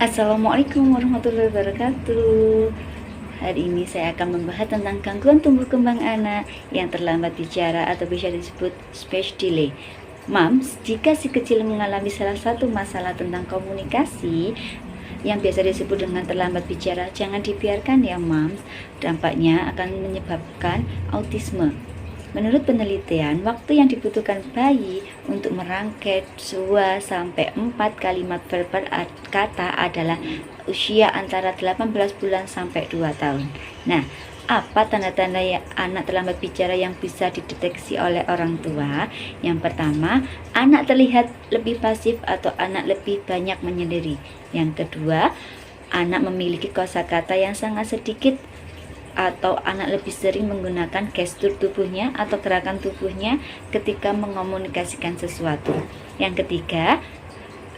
Assalamualaikum warahmatullahi wabarakatuh. Hari ini saya akan membahas tentang gangguan tumbuh kembang anak yang terlambat bicara atau bisa disebut speech delay. Moms, jika si kecil mengalami salah satu masalah tentang komunikasi yang biasa disebut dengan terlambat bicara, jangan dibiarkan ya moms. Dampaknya akan menyebabkan autisme. Menurut penelitian, waktu yang dibutuhkan bayi untuk merangkai 2 sampai 4 kalimat verbal kata adalah usia antara 18 bulan sampai 2 tahun. Nah, apa tanda-tanda anak terlambat bicara yang bisa dideteksi oleh orang tua? Yang pertama, anak terlihat lebih pasif atau anak lebih banyak menyendiri. Yang kedua, anak memiliki kosakata yang sangat sedikit atau anak lebih sering menggunakan gestur tubuhnya atau gerakan tubuhnya ketika mengomunikasikan sesuatu. Yang ketiga,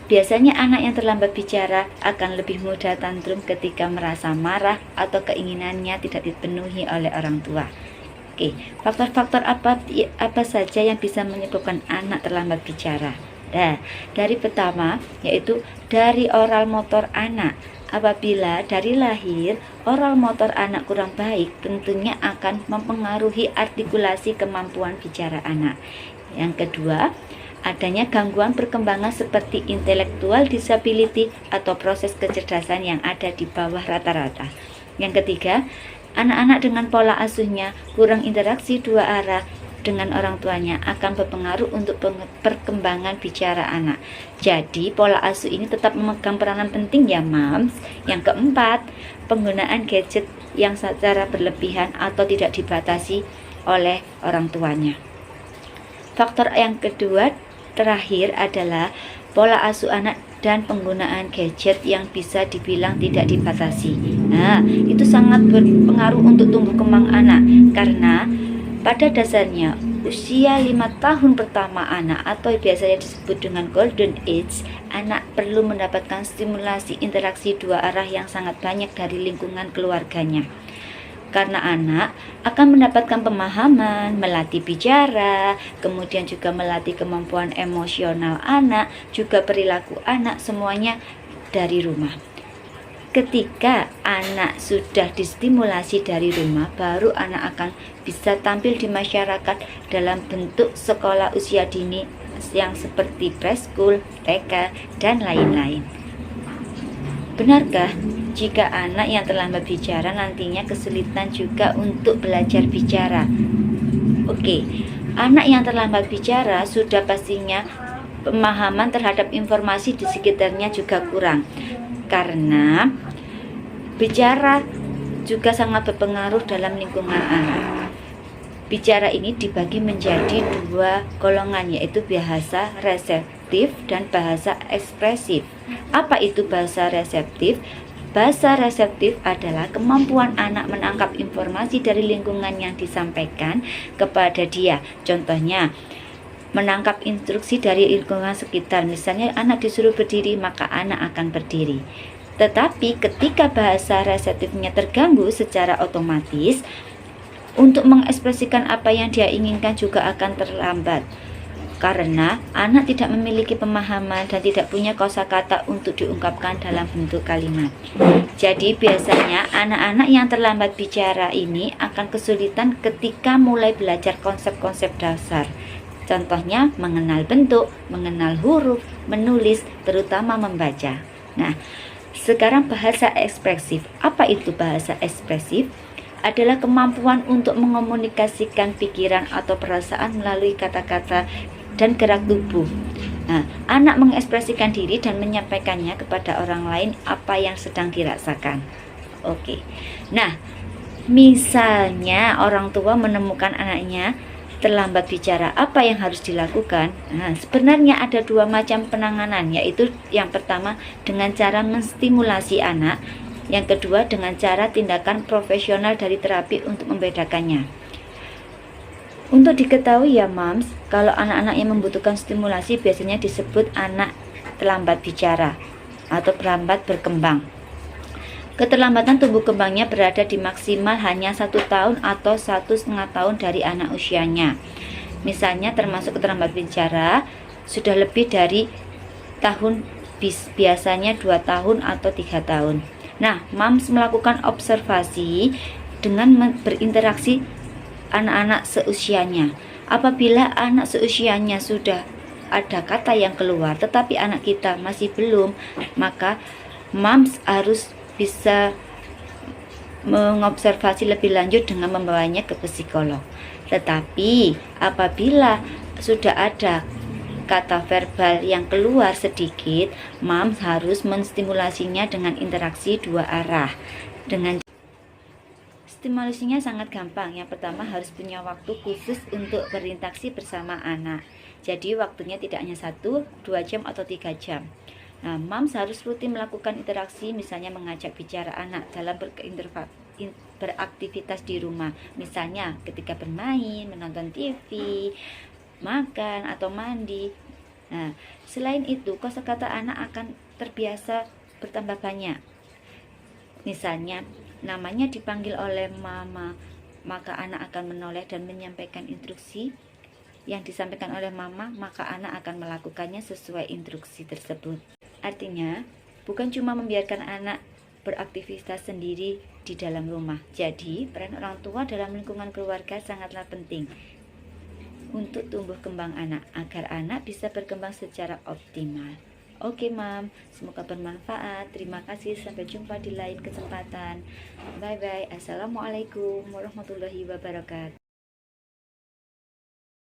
biasanya anak yang terlambat bicara akan lebih mudah tantrum ketika merasa marah atau keinginannya tidak dipenuhi oleh orang tua. Oke, faktor-faktor apa saja yang bisa menyebabkan anak terlambat bicara? Nah, dari pertama yaitu dari oral motor anak. Apabila dari lahir oral motor anak kurang baik, tentunya akan mempengaruhi artikulasi kemampuan bicara anak. Yang kedua, adanya gangguan perkembangan seperti intellectual disability atau proses kecerdasan yang ada di bawah rata-rata. Yang ketiga, anak-anak dengan pola asuhnya kurang interaksi dua arah dengan orang tuanya akan berpengaruh untuk perkembangan bicara anak. Jadi pola asuh ini tetap memegang peranan penting ya moms. Yang keempat, penggunaan gadget yang secara berlebihan atau tidak dibatasi oleh orang tuanya. Faktor yang kedua terakhir adalah pola asuh anak dan penggunaan gadget yang bisa dibilang tidak dibatasi. Nah, itu sangat berpengaruh untuk tumbuh kembang anak karena pada dasarnya, usia 5 tahun pertama anak atau biasanya disebut dengan golden age, anak perlu mendapatkan stimulasi interaksi dua arah yang sangat banyak dari lingkungan keluarganya. Karena anak akan mendapatkan pemahaman, melatih bicara, kemudian juga melatih kemampuan emosional anak, juga perilaku anak, semuanya dari rumah. Ketika anak sudah distimulasi dari rumah, baru anak akan bisa tampil di masyarakat dalam bentuk sekolah usia dini yang seperti preschool, TK, dan lain-lain. Benarkah jika anak yang terlambat bicara nantinya kesulitan juga untuk belajar bicara? Oke, anak yang terlambat bicara sudah pastinya pemahaman terhadap informasi di sekitarnya juga kurang. Karena bicara juga sangat berpengaruh dalam lingkungan anak. Bicara ini dibagi menjadi dua golongan, yaitu bahasa reseptif dan bahasa ekspresif. Apa itu bahasa reseptif? Bahasa reseptif adalah kemampuan anak menangkap informasi dari lingkungan yang disampaikan kepada dia. Contohnya, menangkap instruksi dari lingkungan sekitar. Misalnya anak disuruh berdiri, maka anak akan berdiri. Tetapi ketika bahasa reseptifnya terganggu, secara otomatis untuk mengekspresikan apa yang dia inginkan juga akan terlambat. Karena anak tidak memiliki pemahaman dan tidak punya kosakata untuk diungkapkan dalam bentuk kalimat. Jadi biasanya anak-anak yang terlambat bicara ini akan kesulitan ketika mulai belajar konsep-konsep dasar. Contohnya mengenal bentuk, mengenal huruf, menulis, terutama membaca. Nah, sekarang bahasa ekspresif. Apa itu bahasa ekspresif? Adalah kemampuan untuk mengomunikasikan pikiran atau perasaan melalui kata-kata dan gerak tubuh. Nah, anak mengekspresikan diri dan menyampaikannya kepada orang lain apa yang sedang dirasakan. Oke. Nah, misalnya orang tua menemukan anaknya terlambat bicara, apa yang harus dilakukan? Nah, sebenarnya ada dua macam penanganan, yaitu yang pertama dengan cara menstimulasi anak, yang kedua dengan cara tindakan profesional dari terapi untuk membedakannya. Untuk diketahui ya moms, kalau anak-anak yang membutuhkan stimulasi biasanya disebut anak terlambat bicara atau terlambat berkembang. Keterlambatan tumbuh kembangnya berada di maksimal hanya 1 tahun atau 1,5 tahun dari anak usianya. Misalnya termasuk keterlambatan bicara sudah lebih dari tahun biasanya 2 tahun atau 3 tahun. Nah, moms melakukan observasi dengan berinteraksi anak-anak seusianya. Apabila anak seusianya sudah ada kata yang keluar tetapi anak kita masih belum, maka moms harus bisa mengobservasi lebih lanjut dengan membawanya ke psikolog. Tetapi apabila sudah ada kata verbal yang keluar sedikit, moms harus menstimulasinya dengan interaksi dua arah. Dengan stimulasinya sangat gampang. Yang pertama, harus punya waktu khusus untuk berinteraksi bersama anak. Jadi waktunya tidak hanya 1, 2 jam atau 3 jam. Nah, moms harus rutin melakukan interaksi, misalnya mengajak bicara anak dalam beraktivitas di rumah. Misalnya ketika bermain, menonton TV, makan atau mandi. Nah, selain itu, kosakata anak akan terbiasa bertambah banyak. Misalnya, namanya dipanggil oleh mama, maka anak akan menoleh dan menyampaikan instruksi yang disampaikan oleh mama, maka anak akan melakukannya sesuai instruksi tersebut. Artinya, bukan cuma membiarkan anak beraktivitas sendiri di dalam rumah. Jadi, peran orang tua dalam lingkungan keluarga sangatlah penting untuk tumbuh kembang anak, agar anak bisa berkembang secara optimal. Oke, Mam, semoga bermanfaat. Terima kasih, sampai jumpa di lain kesempatan. Bye-bye. Assalamualaikum warahmatullahi wabarakatuh.